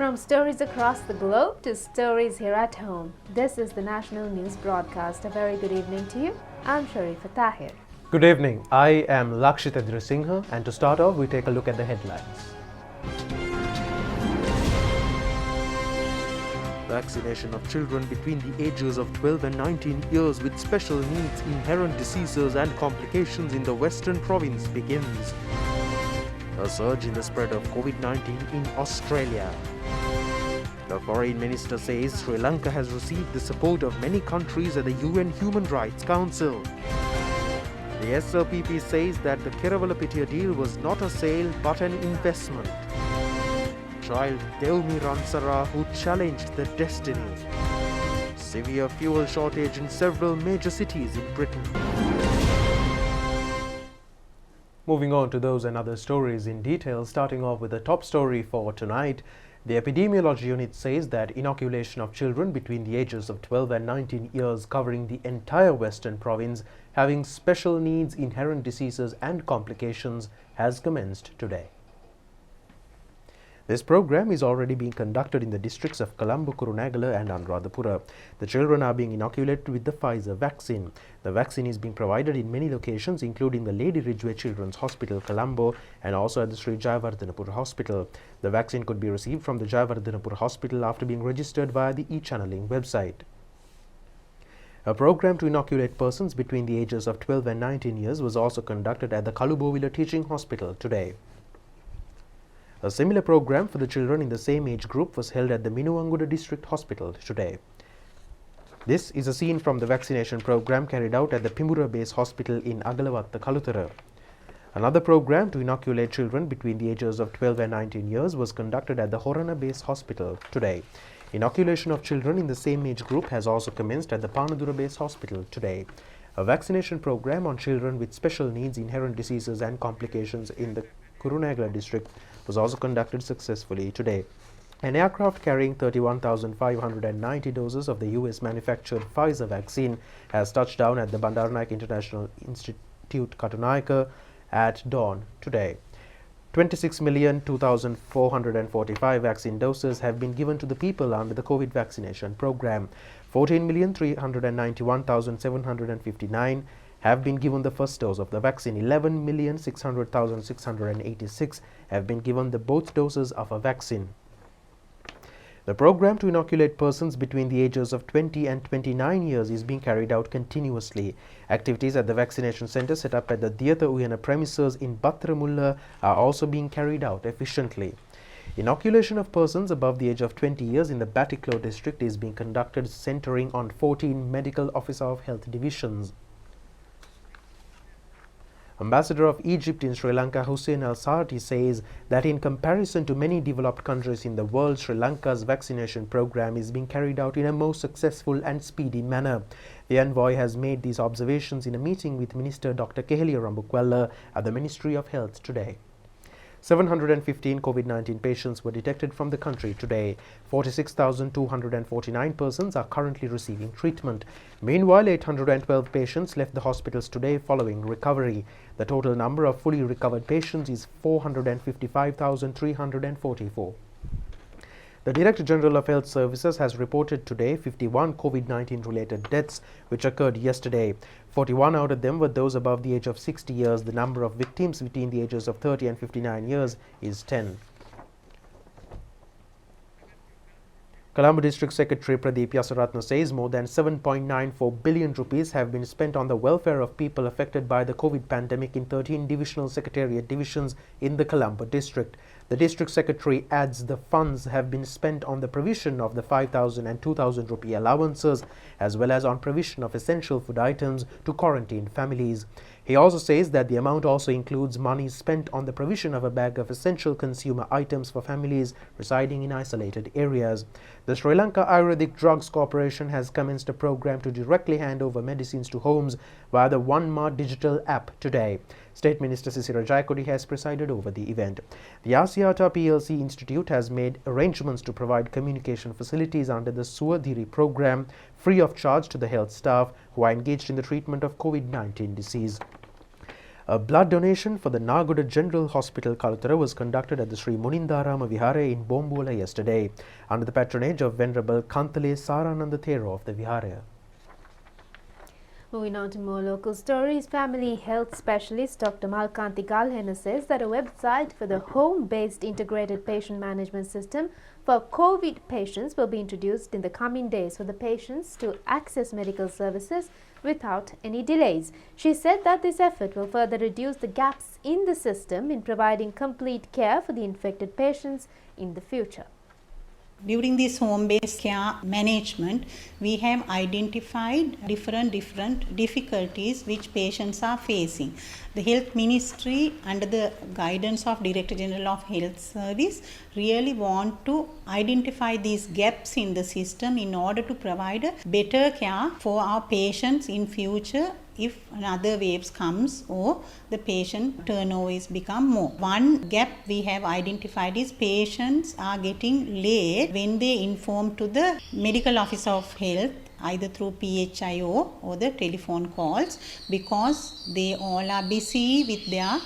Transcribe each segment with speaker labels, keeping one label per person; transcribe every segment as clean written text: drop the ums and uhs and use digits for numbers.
Speaker 1: From stories across the globe to stories here at home, this is the National News Broadcast. A very good evening to you. I'm Sharifa Tahir.
Speaker 2: Good evening. I am Lakshitendra Singha, and to start off, we take a look at the headlines.
Speaker 3: Vaccination of children between the ages of 12 and 19 years with special needs, inherent diseases and complications in the Western Province begins. A surge in the spread of COVID-19 in Australia. The Foreign Minister says Sri Lanka has received the support of many countries at the UN Human Rights Council. The SLPP says that the Kerawalapitiya deal was not a sale but an investment. Child Delmi Ransara who challenged the destiny. Severe fuel shortage in several major cities in Britain.
Speaker 2: Moving on to those and other stories in detail, starting off with the top story for tonight. The Epidemiology Unit says that inoculation of children between the ages of 12 and 19 years covering the entire Western Province having special needs, inherent diseases and complications has commenced today. This program is already being conducted in the districts of Colombo, Kurunegala and Anuradhapura. The children are being inoculated with the Pfizer vaccine. The vaccine is being provided in many locations, including the Lady Ridgeway Children's Hospital, Colombo, and also at the Sri Jayawardhanapur Hospital. The vaccine could be received from the Jayawardhanapur Hospital after being registered via the e-channeling website. A program to inoculate persons between the ages of 12 and 19 years was also conducted at the Kalubowila Teaching Hospital today. A similar program for the children in the same age group was held at the Minuwanguda District Hospital today. This is a scene from the vaccination program carried out at the Pimura Base Hospital in Agalawatta, Kalutara. Another program to inoculate children between the ages of 12 and 19 years was conducted at the Horana Base Hospital today. Inoculation of children in the same age group has also commenced at the Panadura Base Hospital today. A vaccination program on children with special needs, inherent diseases and complications in the Kurunegala district was also conducted successfully today. An aircraft carrying 31,590 doses of the US-manufactured Pfizer vaccine has touched down at the Bandaranaike International Institute, Katunayake at dawn today. 26,02,445 vaccine doses have been given to the people under the COVID vaccination program. 14,391,759 have been given the first dose of the vaccine. 11,600,686 have been given the both doses of a vaccine. The program to inoculate persons between the ages of 20 and 29 years is being carried out continuously. Activities at the vaccination center set up at the Diyata Uyana premises in Batramulla are also being carried out efficiently. Inoculation of persons above the age of 20 years in the Batiklo district is being conducted centering on 14 Medical Officer of Health divisions. Ambassador of Egypt in Sri Lanka, Hussein Al-Sarti, says that in comparison to many developed countries in the world, Sri Lanka's vaccination program is being carried out in a most successful and speedy manner. The envoy has made these observations in a meeting with Minister Dr. Kehelia Rambukwella at the Ministry of Health today. 715 COVID-19 patients were detected from the country today. 46,249 persons are currently receiving treatment. Meanwhile, 812 patients left the hospitals today following recovery. The total number of fully recovered patients is 455,344. The Director General of Health Services has reported today 51 COVID-19 related deaths which occurred yesterday. 41 out of them were those above the age of 60 years. The number of victims between the ages of 30 and 59 years is 10. Colombo District Secretary Pradeep Yasaratna says more than 7.94 billion rupees have been spent on the welfare of people affected by the COVID pandemic in 13 divisional secretariat divisions in the Colombo district. The district secretary adds the funds have been spent on the provision of the 5,000 and 2,000 rupee allowances as well as on provision of essential food items to quarantined families. He also says that the amount also includes money spent on the provision of a bag of essential consumer items for families residing in isolated areas. The Sri Lanka Ayurvedic Drugs Corporation has commenced a program to directly hand over medicines to homes via the OneMart digital app today. State Minister Sisira Jayakodi has presided over the event. The Asiata PLC Institute has made arrangements to provide communication facilities under the Suadhiri program free of charge to the health staff who are engaged in the treatment of COVID-19 disease. A blood donation for the Nagoda General Hospital, Kalutara, was conducted at the Sri Munindarama Vihare in Bombula yesterday, under the patronage of Venerable Kantale Sarananda Thero of the Vihara.
Speaker 1: Moving on to more local stories, family health specialist Dr. Malkanti Galhena says that a website for the home-based integrated patient management system for COVID patients will be introduced in the coming days for the patients to access medical services without any delays. She said that this effort will further reduce the gaps in the system in providing complete care for the infected patients in the future.
Speaker 4: During this home-based care management, we have identified different difficulties which patients are facing. The Health Ministry, under the guidance of Director General of Health Service, really want to identify these gaps in the system in order to provide a better care for our patients in future if another waves comes or the patient turnover is become more. One gap we have identified is patients are getting late when they inform to the medical officer of health, either through PHIO or the telephone calls, because they all are busy with their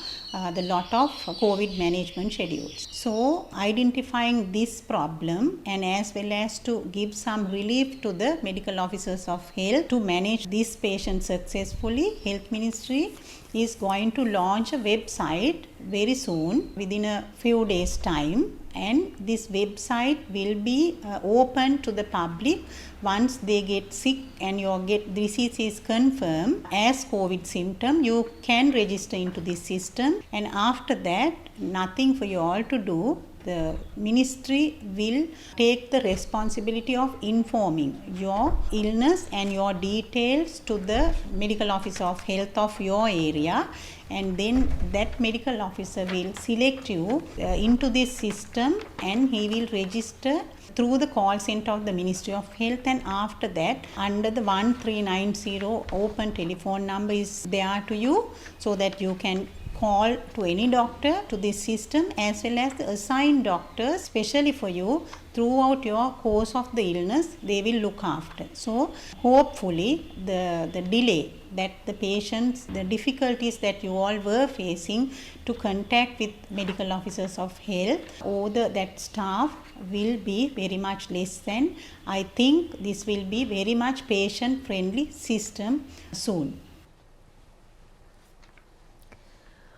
Speaker 4: the lot of COVID management schedules. So identifying this problem and as well as to give some relief to the medical officers of health to manage this patient successfully, Health Ministry is going to launch a website very soon, within a few days time, and this website will be open to the public once they get sick and your disease is confirmed as COVID symptom. You can register into this system, and after that nothing for you all to do. The ministry will take the responsibility of informing your illness and your details to the medical officer of health of your area, and then that medical officer will select you into this system and he will register through the call center of the Ministry of Health, and after that under the 1390 open telephone number is there to you, so that you can call to any doctor to this system as well as the assigned doctors specially for you throughout your course of the illness. They will look after. So hopefully the delay that the patients, the difficulties that you all were facing to contact with medical officers of health or that staff will be very much less than. I think this will be very much patient friendly system soon.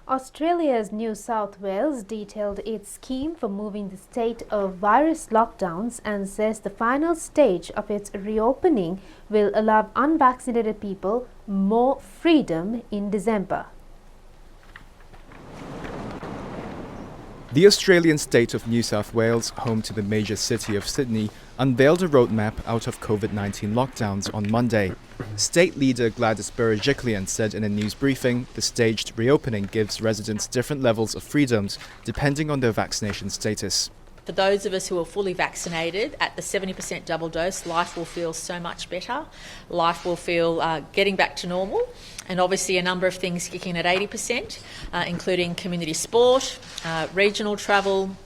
Speaker 1: Australia's New South Wales detailed its scheme for moving the state of virus lockdowns and says the final stage of its reopening will allow unvaccinated people more freedom in December.
Speaker 5: The Australian state of New South Wales, home to the major city of Sydney, unveiled a roadmap out of COVID-19 lockdowns on Monday. State leader Gladys Berejiklian said in a news briefing the staged reopening gives residents different levels of freedoms depending on their vaccination status.
Speaker 6: For those of us who are fully vaccinated at the 70% double dose, life will feel so much better. Life will feel getting back to normal, and obviously a number of things kicking at 80%, including community sport, regional travel,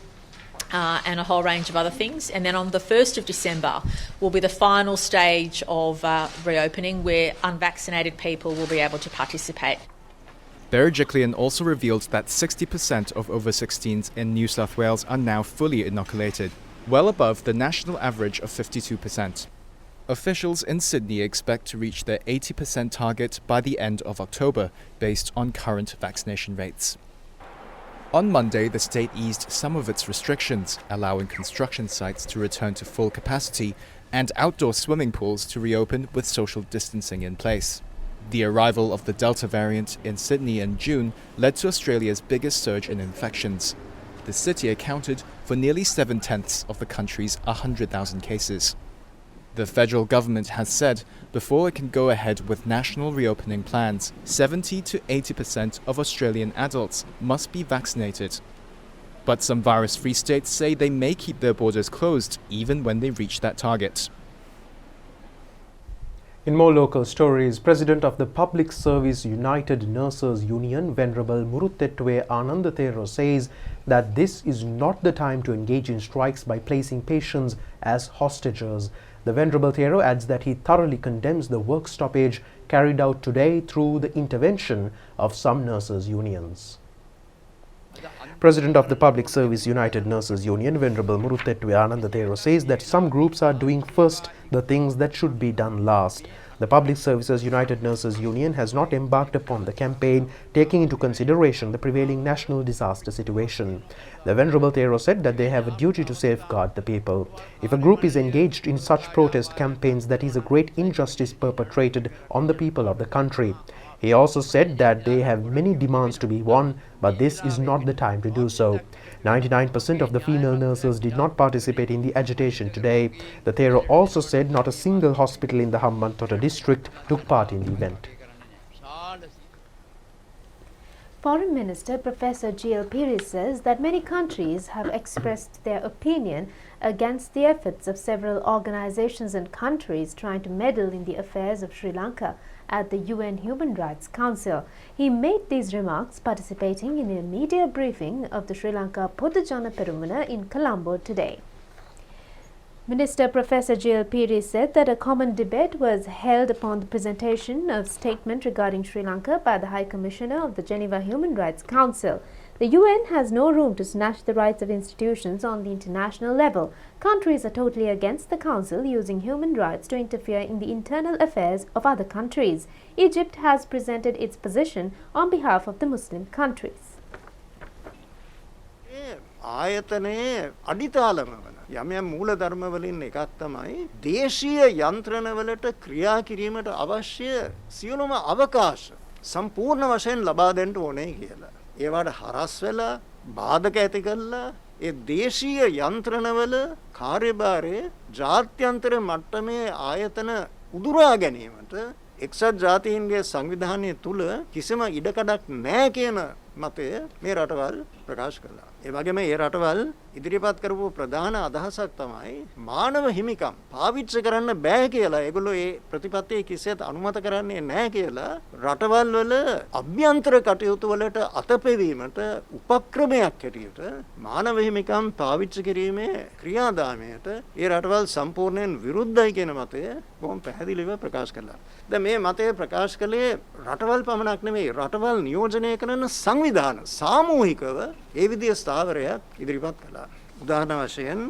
Speaker 6: and a whole range of other things. And then on the 1st of December will be the final stage of reopening where unvaccinated people will be able to participate.
Speaker 5: Berejiklian also revealed that 60% of over 16s in New South Wales are now fully inoculated, well above the national average of 52%. Officials in Sydney expect to reach their 80% target by the end of October, based on current vaccination rates. On Monday, the state eased some of its restrictions, allowing construction sites to return to full capacity and outdoor swimming pools to reopen with social distancing in place. The arrival of the Delta variant in Sydney in June led to Australia's biggest surge in infections. The city accounted for nearly 7/10 of the country's 100,000 cases. The federal government has said before it can go ahead with national reopening plans, 70 to 80% of Australian adults must be vaccinated. But some virus-free states say they may keep their borders closed even when they reach that target.
Speaker 2: In more local stories, President of the Public Service United Nurses Union, Venerable Muruttettuwe Anandathero, says that this is not the time to engage in strikes by placing patients as hostages. The Venerable Thero adds that he thoroughly condemns the work stoppage carried out today through the intervention of some nurses' unions. President of the Public Service United Nurses Union, Venerable Muruthetwe Anandathero, says that some groups are doing first the things that should be done last. The Public Services United Nurses Union has not embarked upon the campaign, taking into consideration the prevailing national disaster situation. The Venerable Thero said that they have a duty to safeguard the people. If a group is engaged in such protest campaigns, that is a great injustice perpetrated on the people of the country. He also said that they have many demands to be won, but this is not the time to do so. 99% of the female nurses did not participate in the agitation today. The Thero also said not a single hospital in the Hambantota district took part in the event.
Speaker 1: Foreign Minister Professor G.L. Piri says that many countries have expressed their opinion against the efforts of several organizations and countries trying to meddle in the affairs of Sri Lanka at the UN Human Rights Council. He made these remarks participating in a media briefing of the Sri Lanka Podujana Perumuna in Colombo today. Minister Professor G.L. Piri said that a common debate was held upon the presentation of statement regarding Sri Lanka by the High Commissioner of the Geneva Human Rights Council. The UN has no room to snatch the rights of institutions on the international level. Countries are totally against the Council using human rights to interfere in the internal affairs of other countries. Egypt has presented its position on behalf of the Muslim countries.
Speaker 7: ආයතනයේ අඩිතාලම වන යම් මූල ධර්ම වලින් එකක් තමයි දේශීය යන්ත්‍රණවලට ක්‍රියා කිරීමට අවශ්‍ය සියලුම අවකාශ සම්පූර්ණ වශයෙන් ලබා දෙන්න ඕනේ කියලා. ඒවට හරස් වෙලා බාධක ඇති කළා ඒ දේශීය යන්ත්‍රණවල කාර්යභාරය ජාත්‍යන්තර මට්ටමේ ආයතන උදුරා ගැනීමට එක්සත් ජාතීන්ගේ සංවිධානය තුල කිසිම ඉඩකඩක් නැහැ කියන මතය මේ රටවල් ප්‍රකාශ කළා. ඒ වගේම ඒ රටවල් ඉදිරිපත් කරපු ප්‍රධාන අදහසක් තමයි මානව හිමිකම් පාවිච්චි කරන්න බෑ කියලා. ඒගොල්ලෝ ඒ ප්‍රතිපත්තිය කිසිසේත් අනුමත කරන්නේ නැහැ කියලා රටවල් වල අභ්‍යන්තර කටයුතු වලට අතපෙවීමට උපක්‍රමයක් හැටියට මානව හිමිකම් පාවිච්චි කිරීමේ ක්‍රියාදාමයට ඒ රටවල් සම්පූර්ණයෙන් විරුද්ධයි කියන මතය බොහොම පැහැදිලිව ප්‍රකාශ කළා. දැන් මේ මතය ප්‍රකාශ කළේ රටවල් පමණක් නෙමෙයි රටවල් නියෝජනය කරන සංවිධාන සාමූහිකව ඒ විදිය ස්ථාවරයක් ඉදිරිපත් කළා. උදාහරණ වශයෙන්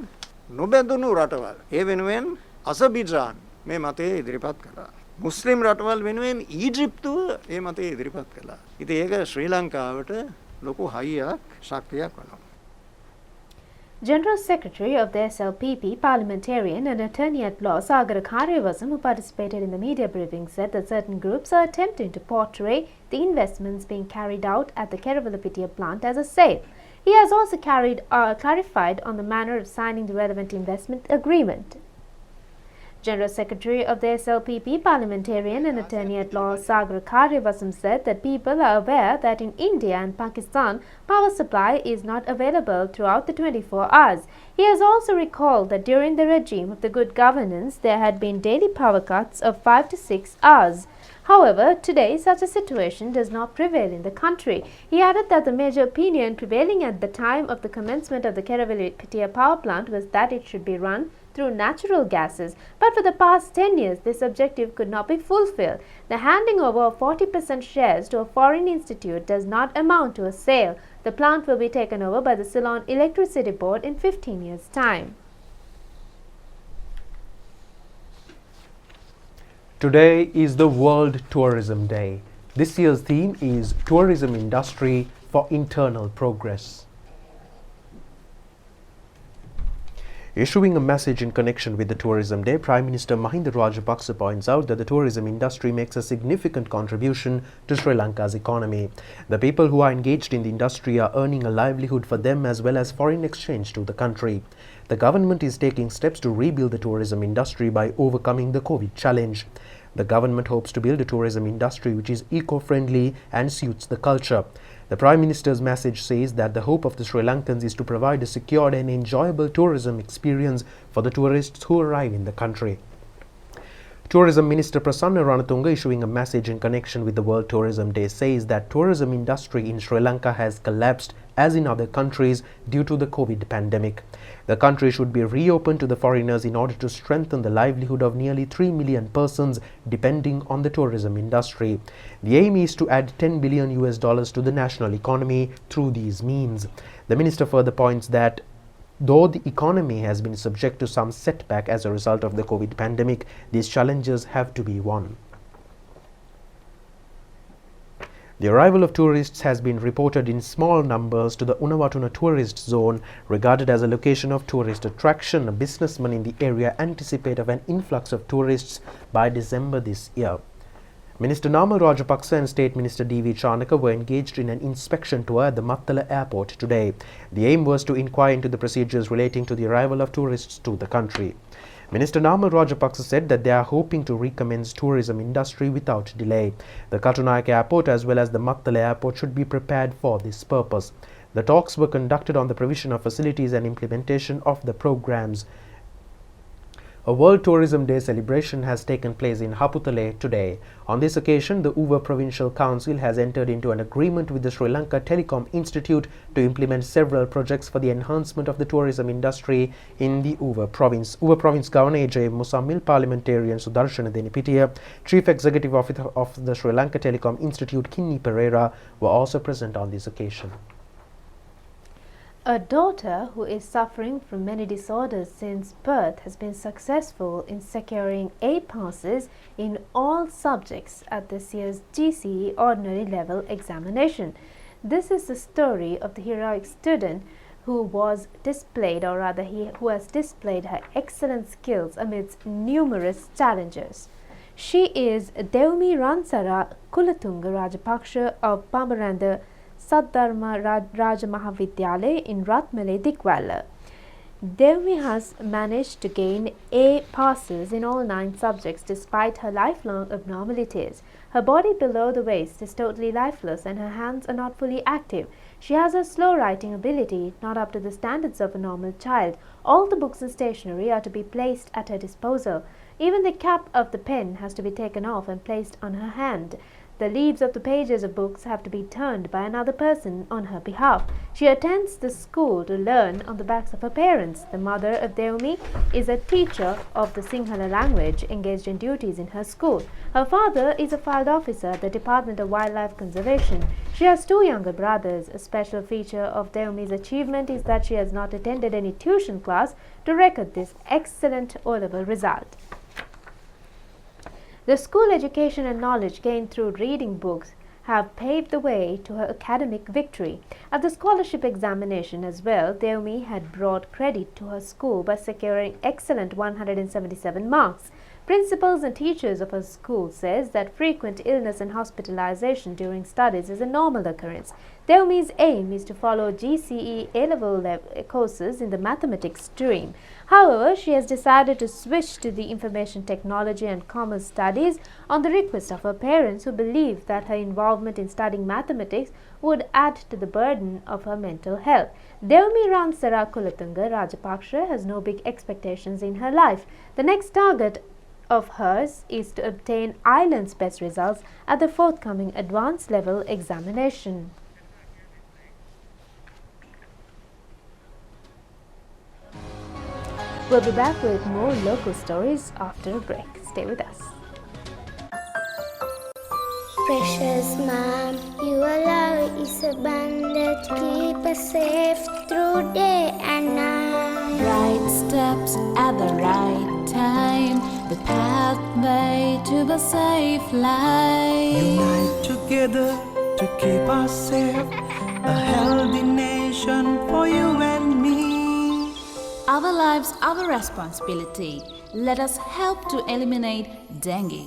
Speaker 7: නොබැඳුණු රටවල් ඒ වෙනුවෙන් අසර්බයිජාන් මේ මතය ඉදිරිපත් කළා. මුස්ලිම් රටවල් වෙනුවෙන් ඊජිප්තුව ඒ මතය ඉදිරිපත් කළා. ඉතින් ඒක ශ්‍රී ලංකාවට ලොකු හයියක් ශක්තියක් වුණා.
Speaker 1: General Secretary of the SLPP, parliamentarian and attorney at law Sagara Karyavasam, who participated in the media briefing, said that certain groups are attempting to portray the investments being carried out at the Keravalapitia plant as a sale. He has also clarified on the manner of signing the relevant investment agreement. General Secretary of the SLPP, parliamentarian and attorney at law Sagar Karyavasam said that people are aware that in India and Pakistan, power supply is not available throughout the 24 hours. He has also recalled that during the regime of the good governance, there had been daily power cuts of 5 to 6 hours. However, today such a situation does not prevail in the country. He added that the major opinion prevailing at the time of the commencement of the Keravalapitia power plant was that it should be run through natural gases, but for the past 10 years this objective could not be fulfilled. The handing over of 40% shares to a foreign institute does not amount to a sale. The plant will be taken over by the Ceylon Electricity Board in 15 years' time.
Speaker 2: Today is the World Tourism Day. This year's theme is Tourism Industry for Internal Progress. Issuing a message in connection with the Tourism Day, Prime Minister Mahinda Rajapaksa points out that the tourism industry makes a significant contribution to Sri Lanka's economy. The people who are engaged in the industry are earning a livelihood for them as well as foreign exchange to the country. The government is taking steps to rebuild the tourism industry by overcoming the COVID challenge. The government hopes to build a tourism industry which is eco-friendly and suits the culture. The Prime Minister's message says that the hope of the Sri Lankans is to provide a secured and enjoyable tourism experience for the tourists who arrive in the country. Tourism Minister Prasanna Ranatunga, issuing a message in connection with the World Tourism Day, says that tourism industry in Sri Lanka has collapsed as in other countries due to the COVID pandemic. The country should be reopened to the foreigners in order to strengthen the livelihood of nearly 3 million persons depending on the tourism industry. The aim is to add $10 billion to the national economy through these means. The minister further points that though the economy has been subject to some setback as a result of the COVID pandemic, these challenges have to be won. The arrival of tourists has been reported in small numbers to the Unawatuna tourist zone, regarded as a location of tourist attraction. Businessmen in the area anticipate of an influx of tourists by December this year. Minister Namal Rajapaksa and State Minister D.V. Chanaka were engaged in an inspection tour at the Mattala airport today. The aim was to inquire into the procedures relating to the arrival of tourists to the country. Minister Namal Rajapaksa said that they are hoping to recommence tourism industry without delay. The Katunayake airport as well as the Mattala airport should be prepared for this purpose. The talks were conducted on the provision of facilities and implementation of the programs. A World Tourism Day celebration has taken place in Haputale today. On this occasion, the Uva Provincial Council has entered into an agreement with the Sri Lanka Telecom Institute to implement several projects for the enhancement of the tourism industry in the Uva Province. Uva Province Governor A.J. Musammil, Parliamentarian Sudarshana Denipitiya, Chief Executive Officer of the Sri Lanka Telecom Institute Kinni Pereira were also present on this occasion.
Speaker 1: A daughter who is suffering from many disorders since birth has been successful in securing A passes in all subjects at this year's GCE Ordinary Level examination. This is the story of the heroic student who has displayed her excellent skills amidst numerous challenges. She is Devmi Ransara Kulatunga Rajapaksha of Pamaranda Saddharma Raja Mahavidyalaya in Ratmale, Dikwala. Devmi has managed to gain A passes in all 9 subjects despite her lifelong abnormalities. Her body below the waist is totally lifeless and her hands are not fully active. She has a slow writing ability, not up to the standards of a normal child. All the books and stationery are to be placed at her disposal. Even the cap of the pen has to be taken off and placed on her hand. The leaves of the pages of books have to be turned by another person on her behalf. She attends the school to learn on the backs of her parents. The mother of Devmi is a teacher of the Sinhala language engaged in duties in her school. Her father is a field officer at the Department of Wildlife Conservation. She has 2 younger brothers. A special feature of Devmi's achievement is that she has not attended any tuition class to record this excellent O-level result. The school education and knowledge gained through reading books have paved the way to her academic victory. At the scholarship examination as well, Devmi had brought credit to her school by securing excellent 177 marks. Principals and teachers of her school says that frequent illness and hospitalization during studies is a normal occurrence. Devmi's aim is to follow GCE A-level courses in the mathematics stream. However, she has decided to switch to the information technology and commerce studies on the request of her parents, who believe that her involvement in studying mathematics would add to the burden of her mental health. Devmi Ransara Kulatunga Rajapaksha has no big expectations in her life. The next target of hers is to obtain Ireland's best results at the forthcoming advanced level examination. We'll be back with more local stories after a break. Stay with us.
Speaker 8: Precious mom, your love is a bandage, keep us safe through day and night.
Speaker 9: Right steps at the right time, the pathway to the safe life.
Speaker 10: Unite together to keep us safe, a healthy nation for you and me.
Speaker 9: Our lives, our responsibility. Let us help to eliminate dengue.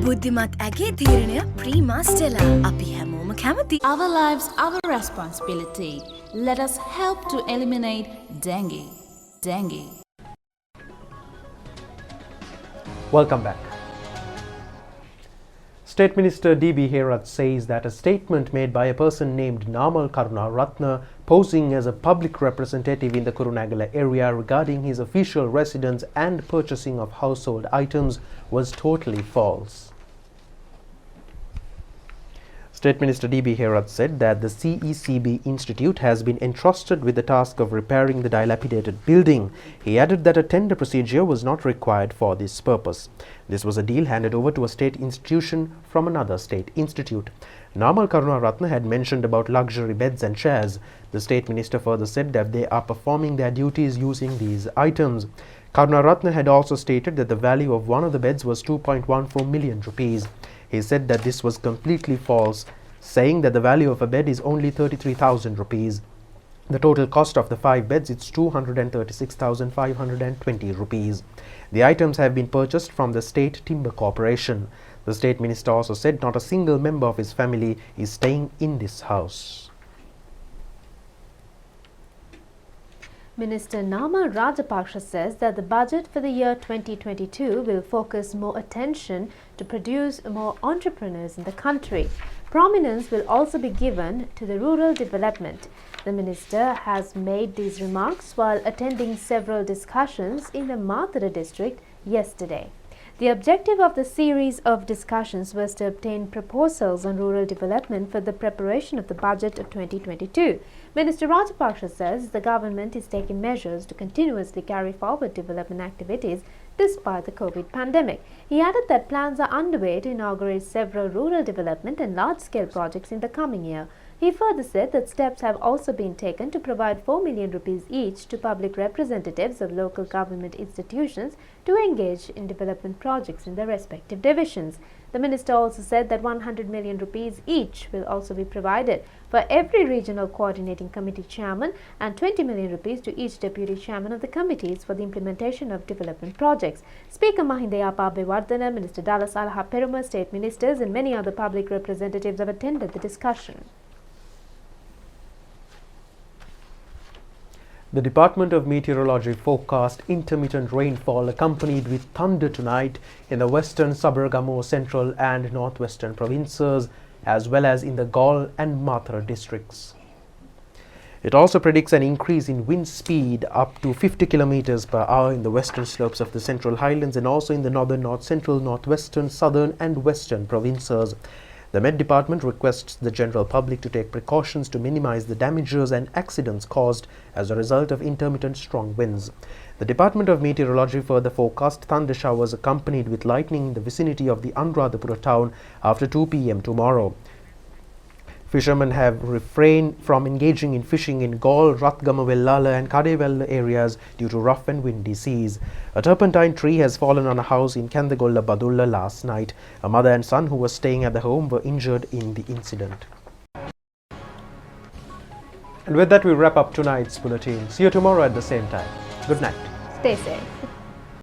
Speaker 11: බුද්ධිමත් ඇගේ තීරණය Prima ස්ටෙලා අපි හැමෝම කැමති.
Speaker 9: Our lives, our responsibility. Let us help to eliminate dengue. Dengue.
Speaker 2: Welcome back. State Minister D.B. Herath says that a statement made by a person named Namal Karunaratne, posing as a public representative in the Kurunegala area regarding his official residence and purchasing of household items, was totally false. State Minister D.B. Herath said that the CECB Institute has been entrusted with the task of repairing the dilapidated building. He added that a tender procedure was not required for this purpose. This was a deal handed over to a state institution from another state institute. Namal Karunaratne had mentioned about luxury beds and chairs. The state minister further said that they are performing their duties using these items. Karunaratne had also stated that the value of one of the beds was 2.14 million rupees. He said that this was completely false, saying that the value of a bed is only 33,000 rupees. The total cost of the 5 beds is 236,520 rupees. The items have been purchased from the State Timber Corporation. The State Minister also said not a single member of his family is staying in this house.
Speaker 1: Minister Namal Rajapaksa says that the budget for the year 2022 will focus more attention to produce more entrepreneurs in the country. Prominence will also be given to the rural development. The minister has made these remarks while attending several discussions in the Mathura district yesterday. The objective of the series of discussions was to obtain proposals on rural development for the preparation of the budget of 2022. Minister Rajapaksa says the government is taking measures to continuously carry forward development activities despite the COVID pandemic. He added that plans are underway to inaugurate several rural development and large-scale projects in the coming year. He further said that steps have also been taken to provide 4 million rupees each to public representatives of local government institutions to engage in development projects in their respective divisions. The minister also said that 100 million rupees each will also be provided for every regional coordinating committee chairman and 20 million rupees to each deputy chairman of the committees for the implementation of development projects. Speaker Mahinda Abeyewardena, Minister Dallas Alaha Peruma, state ministers and many other public representatives have attended the discussion.
Speaker 2: The Department of Meteorology forecast intermittent rainfall accompanied with thunder tonight in the western Sabaragamuwa central and northwestern provinces, as well as in the Galle and Mathura districts. It also predicts an increase in wind speed up to 50 km per hour in the western slopes of the Central Highlands and also in the northern, north central, northwestern, southern and western provinces. The Met Department requests the general public to take precautions to minimize the damages and accidents caused as a result of intermittent strong winds. The Department of Meteorology further forecast thunder showers accompanied with lightning in the vicinity of the Anuradhapura town after 2 p.m. tomorrow. Fishermen have refrained from engaging in fishing in Galle, Rathgamavellala and Kadevella areas due to rough and windy seas. A turpentine tree has fallen on a house in Kandagolla Badulla last night. A mother and son who were staying at the home were injured in the incident. And with that we wrap up tonight's bulletin. See you tomorrow at the same time. Good night.
Speaker 1: Stay safe.